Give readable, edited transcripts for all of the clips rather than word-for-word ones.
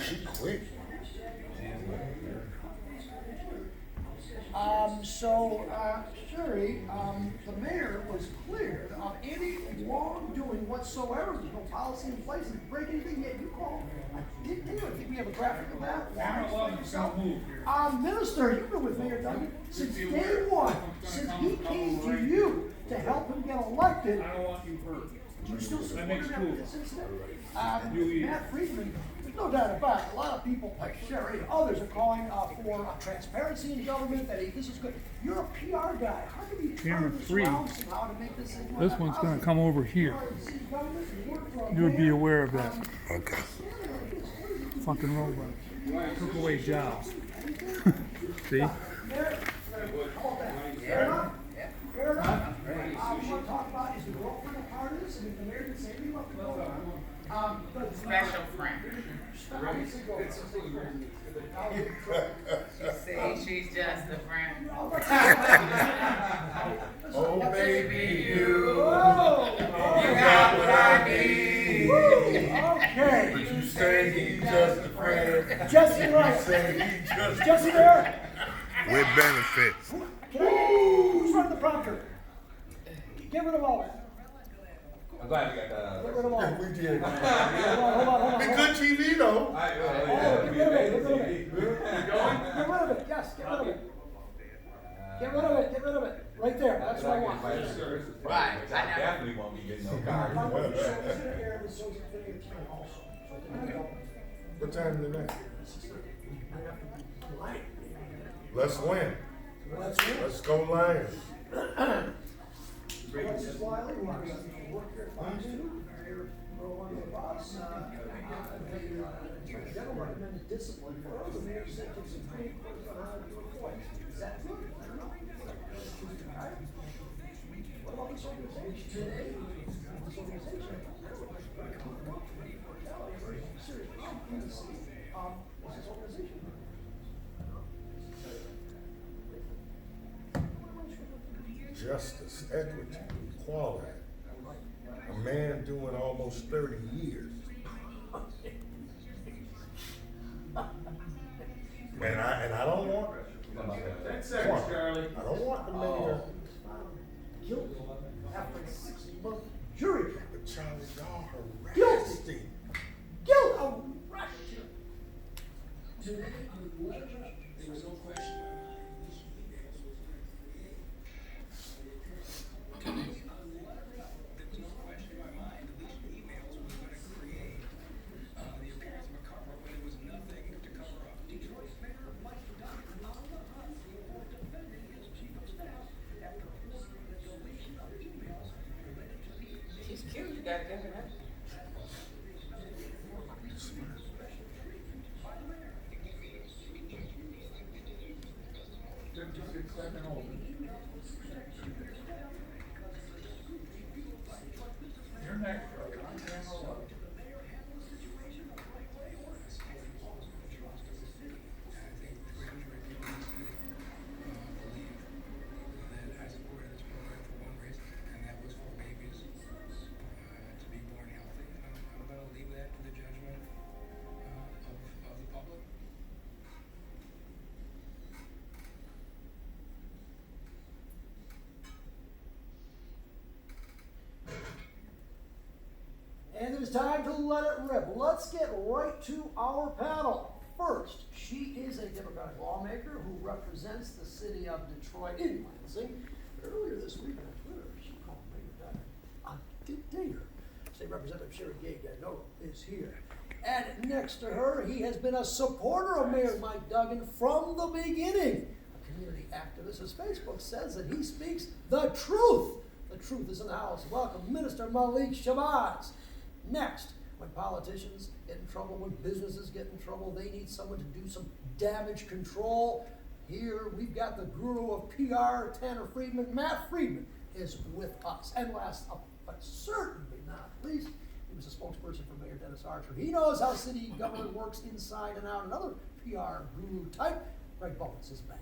She quit. Sherry, the mayor was cleared of any wrongdoing whatsoever. There's no policy in place to break anything, yet you call a dictator. I think we have a graphic of that. Minister, you've been with Mayor Duggan since day one, since he came to you to help him get elected. I don't want you hurt. You still support That makes him cool. since then? You either. Matt Friedman, there's no doubt about it. A lot of people, like Sherry and others, are calling for transparency in government, that this is good. You're a PR guy. How can you Camera turn this three. around somehow to make this thing more This one's going to come over here. You You'll be aware of that. Okay. Fucking robot. Took away jobs. See? Fair enough. Fair enough. What we want to talk about is the girlfriend of artists, and if the mayor didn't say anything about the girlfriend. Special friend. See, she's just a friend. Oh, baby, you got what I need. Okay. But you say he's just a friend. Jesse, right. Say he's just Jesse there? with benefits. Who's running the prompter? Get rid of all that. I'm glad we got that out Get of rid of all Yeah, that. we did. Hold on. Be good TV though. Oh, get rid of it, get rid of it. Get rid of it, yes, get rid of it. Get rid of it, get rid of it. Right there, that's what I want. Right, I know. Definitely won't be getting no card. What time tonight? Let's win. Let's go Lions. Francis Wiley, who obviously worked here at Fox 2, Mayor Earl under the boss, the Attorney General recommended discipline for her. The mayor said to Supreme Court on how to do it twice. Is that true? I don't know. What about this organization today? This organization. Seriously, what's this organization? Justice, equity, equality. A man doing almost 30 years. And I don't want. 10 seconds, Charlie. I don't want the mayor. Guilty after a 6-month jury trial. But Charlie, y'all Guilty. harassed him. Guilt of Russia. Today, on the letter, there was no question. There was no question in my mind that these emails were going to create the appearance of a cover up when there was nothing to cover up. Detroit Mayor Mike Duggan on the hunt for defending his chief of staff after ordering the deletion of emails related to the She's cute, you gotta give her that. You're next, Charlie. I'm camera one. And it is time to let it rip. Let's get right to our panel. First, she is a Democratic lawmaker who represents the city of Detroit in Lansing. Earlier this week on Twitter, she called Mayor Duggan a dictator. State Representative Sherry Gay-Ganoto is here. And next to her, he has been a supporter of Mayor Mike Duggan from the beginning. A community activist, as Facebook says, that he speaks the truth. The truth is in the house. Welcome, Minister Malik Shabazz. Next, when politicians get in trouble, when businesses get in trouble, they need someone to do some damage control. Here we've got the guru of PR, Tanner Friedman. Matt Friedman is with us. And last but certainly not least, he was a spokesperson for Mayor Dennis Archer. He knows how city government works inside and out. Another PR guru type. Greg Bowens is back.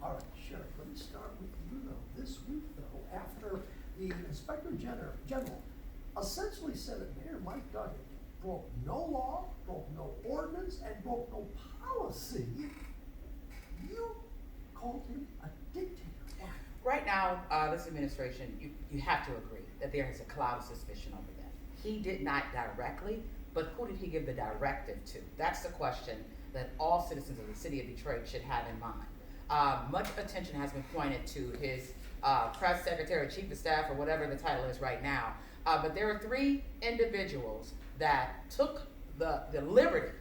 All right, Sheriff, let me start with you, though. This week, though, after the Inspector General essentially said that Mayor Mike Duggan broke no law, broke no ordinance, and broke no policy. You called him a dictator. Why? Right now, this administration, you have to agree that there is a cloud of suspicion over them. He did not directly, but who did he give the directive to? That's the question that all citizens of the city of Detroit should have in mind. Much attention has been pointed to his press secretary, chief of staff, or whatever the title is right now. But there are 3 individuals that took the liberty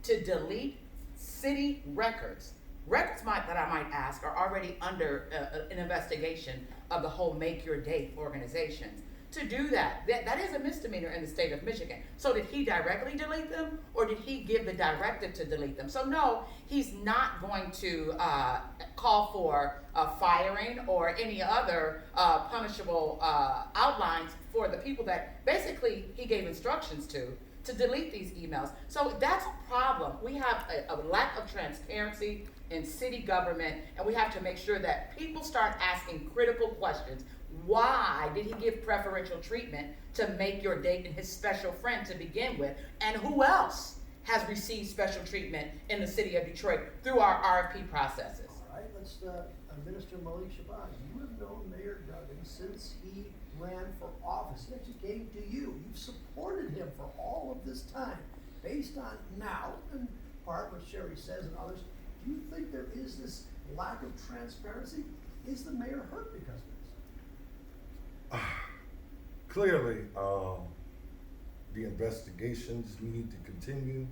to delete city records. Records that I might ask are already under an investigation of the whole Make Your Date organizations. To do that is a misdemeanor in the state of Michigan. So did he directly delete them, or did he give the directive to delete them? So no, he's not going to call for firing or any other punishable outlines for the people that basically he gave instructions to delete these emails. So that's a problem. We have a lack of transparency in city government, and we have to make sure that people start asking critical questions. Why did he give preferential treatment to Make Your Date and his special friend to begin with? And who else has received special treatment in the city of Detroit through our RFP processes? All right, let's, Minister Malik Shabazz, you have known Mayor Duggan since he ran for office. He actually came to you. You've supported him for all of this time. Based on now, and part what Sherry says and others, do you think there is this lack of transparency? Is the mayor hurt because of this? Clearly, the investigations need to continue.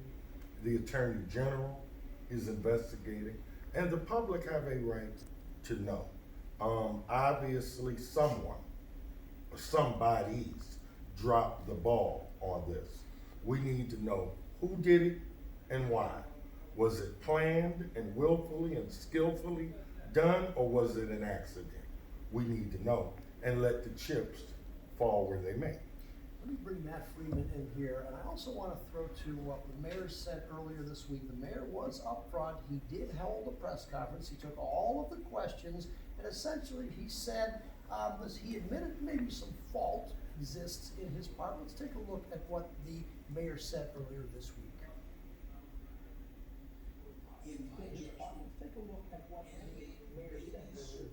The Attorney General is investigating, and the public have a right to know. Obviously, someone or somebody's dropped the ball on this. We need to know who did it and why. Was it planned and willfully and skillfully done, or was it an accident? We need to know, and let the chips fall where they may. Let me bring Matt Freeman in here, and I also want to throw to what the mayor said earlier this week. The mayor was upfront. He did hold a press conference. He took all of the questions, and essentially he said he admitted maybe some fault exists in his part. Let's take a look at what the mayor said earlier this week. Take a look at what the mayor said earlier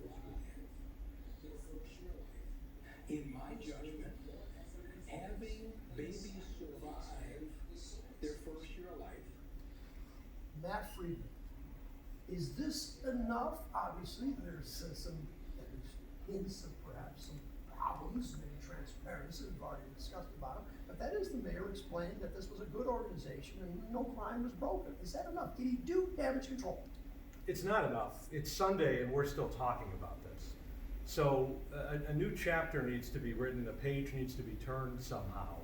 this week. In my judgment, having babies survive their first year of life. Matt Freeman, is this enough? Obviously, there's some hints of perhaps some problems, maybe transparency, we've already discussed about it, but that is the mayor explaining that this was a good organization and no crime was broken. Is that enough? Did he do damage control? It's not enough. It's Sunday and we're still talking about this. So a new chapter needs to be written, a page needs to be turned somehow.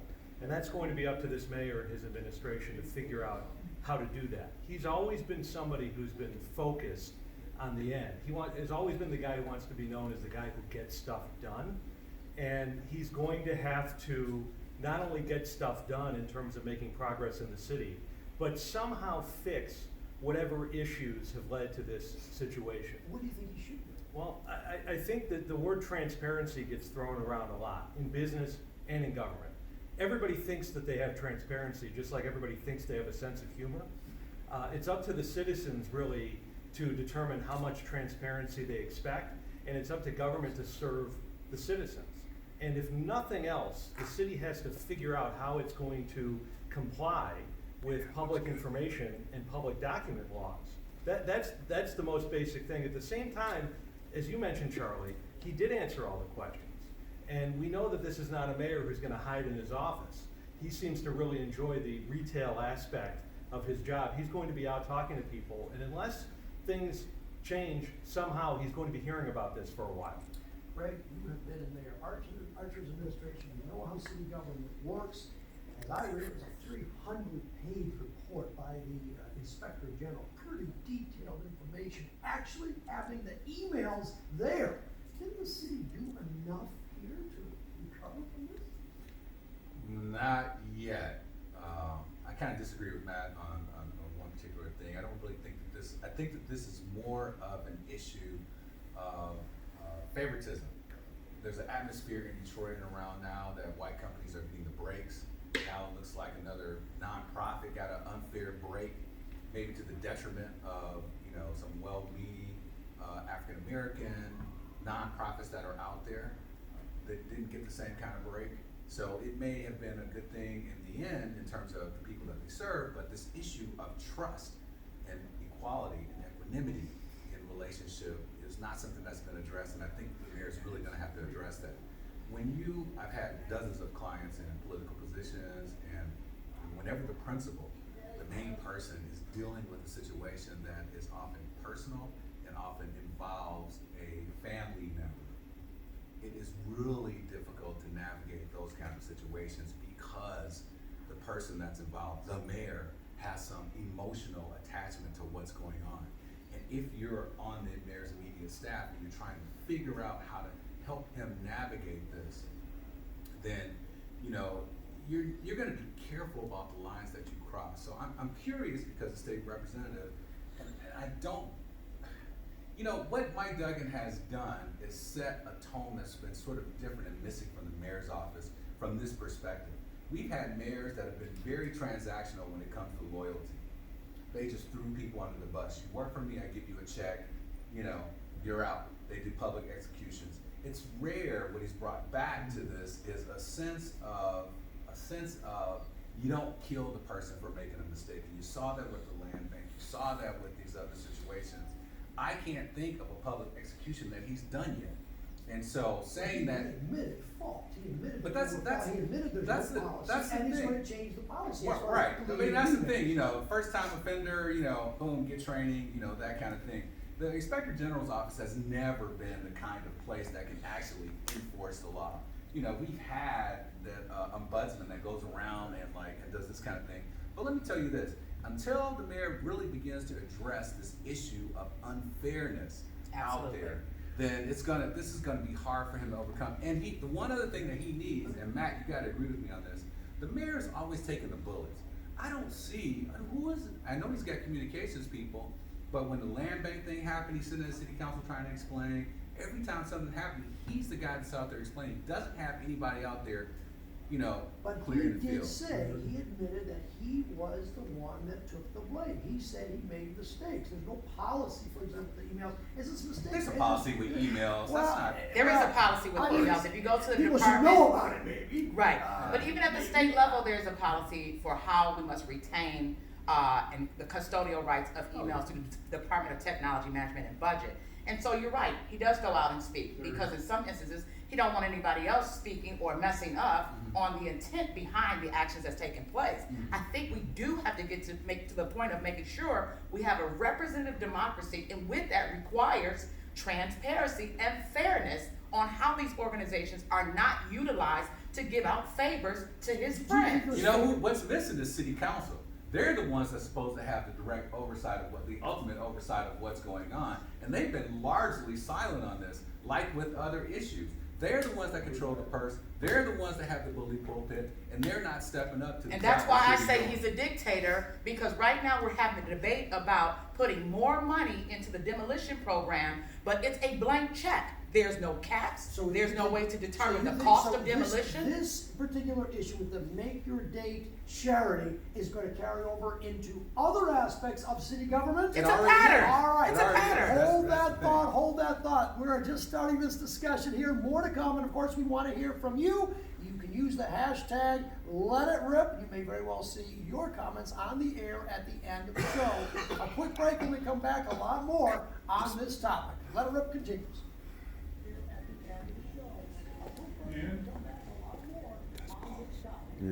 And that's going to be up to this mayor and his administration to figure out how to do that. He's always been somebody who's been focused on the end. Has always been the guy who wants to be known as the guy who gets stuff done. And he's going to have to not only get stuff done in terms of making progress in the city, but somehow fix whatever issues have led to this situation. What do you think he should do? Well, I think that the word transparency gets thrown around a lot in business and in government. Everybody thinks that they have transparency, just like everybody thinks they have a sense of humor. It's up to the citizens really to determine how much transparency they expect, and it's up to government to serve the citizens. And if nothing else, the city has to figure out how it's going to comply with public information and public document laws. That's the most basic thing. At the same time, as you mentioned, Charlie, he did answer all the questions. And we know that this is not a mayor who's gonna hide in his office. He seems to really enjoy the retail aspect of his job. He's going to be out talking to people, and unless things change, somehow he's going to be hearing about this for a while. Greg, you have been in Mayor Archer's administration. You know how city government works. As I read, it was a 300-page report by the Inspector General. Pretty detailed information. Actually having the emails there. Didn't the city do enough here to recover from this? Not yet. I kind of disagree with Matt on one particular thing. I don't really think that I think that this is more of an issue of favoritism. There's an atmosphere in Detroit and around now that white companies are being looks like another nonprofit got an unfair break, maybe to the detriment of, you know, some well-meaning African American nonprofits that are out there that didn't get the same kind of break. So it may have been a good thing in the end in terms of the people that they serve, but this issue of trust and equality and equanimity in relationship is not something that's been addressed, and I think the mayor is really gonna have to address that. I've had dozens of clients in political positions, and whenever the principal, the main person, is dealing with a situation that is often personal and often involves a family member, it is really difficult to navigate those kind of situations because the person that's involved, the mayor, has some emotional attachment to what's going on. And if you're on the mayor's immediate staff and you're trying to figure out how to help him navigate this, then, you know, you're gonna be careful about the lines that you cross. So I'm curious, because the state representative, and I don't, you know, what Mike Duggan has done is set a tone that's been sort of different and missing from the mayor's office from this perspective. We've had mayors that have been very transactional when it comes to loyalty. They just threw people under the bus. You work for me, I give you a check, you know, you're out. They do public executions. It's rare what he's brought back to this is a sense of you don't kill the person for making a mistake. And you saw that with the land bank. You saw that with these other situations. I can't think of a public execution that he's done yet. And so saying that, He admitted fault, he admitted. But that's- there were that's- fault. He admitted there's that's no the- policy, that's the and he's thing. gonna change the policy. Right, as far as right. I mean, completely that's the agreement. thing, you know, first time offender, you know, boom, get training, you know, that kind of thing. The Inspector General's office has never been the kind of place that can actually enforce the law. You know, we've had that ombudsman that goes around and does this kind of thing. But let me tell you this, until the mayor really begins to address this issue of unfairness out Absolutely. there, then this is gonna be hard for him to overcome. And the one other thing that he needs, and Matt, you gotta agree with me on this, the mayor's always taking the bullets. I don't see, who is it? I know he's got communications people, but when the land bank thing happened, he's sitting in the city council trying to explain. Every time something happens, he's the guy that's out there explaining. He doesn't have anybody out there, you know, But he clearing the did field. say, he admitted that he was the one that took the blame. He said he made mistakes. There's no policy, for example, the emails. Is this mistake? There's a policy with emails, Well, that's not. There is a policy with I mean, emails. If you go to the people should department. know about it, maybe. Right, but even at the state level, there's a policy for how we must retain and the custodial rights of emails to the Department of Technology Management and Budget. And so you're right, he does go out and speak, because in some instances, he don't want anybody else speaking or messing up on the intent behind the actions that's taking place. I think we do have to get to the point of making sure we have a representative democracy, and with that requires transparency and fairness on how these organizations are not utilized to give out favors to his friends. You know what's missing is city council. They're the ones that's supposed to have the direct oversight of the ultimate oversight of what's going on. And they've been largely silent on this, like with other issues. They're the ones that control the purse. They're the ones that have the bully pulpit, and they're not stepping up to the And job that's why I that should be say done. he's a dictator, because right now we're having a debate about putting more money into the demolition program, but it's a blank check. There's no caps, So there's you no think- way to so determine you the think- cost so of demolition. This particular issue with the Make Your Date charity is gonna carry over into other aspects of city government? It's a already pattern. is. All right. It's a pattern. Hold That's that the thought, thing. hold that thought. We're just starting this discussion here. More to come, and of course, we want to hear from you. You can use the hashtag #LetItRip. You may very well see your comments on the air at the end of the show. A quick break, and we come back a lot more on this topic. Let It Rip continues. Yeah.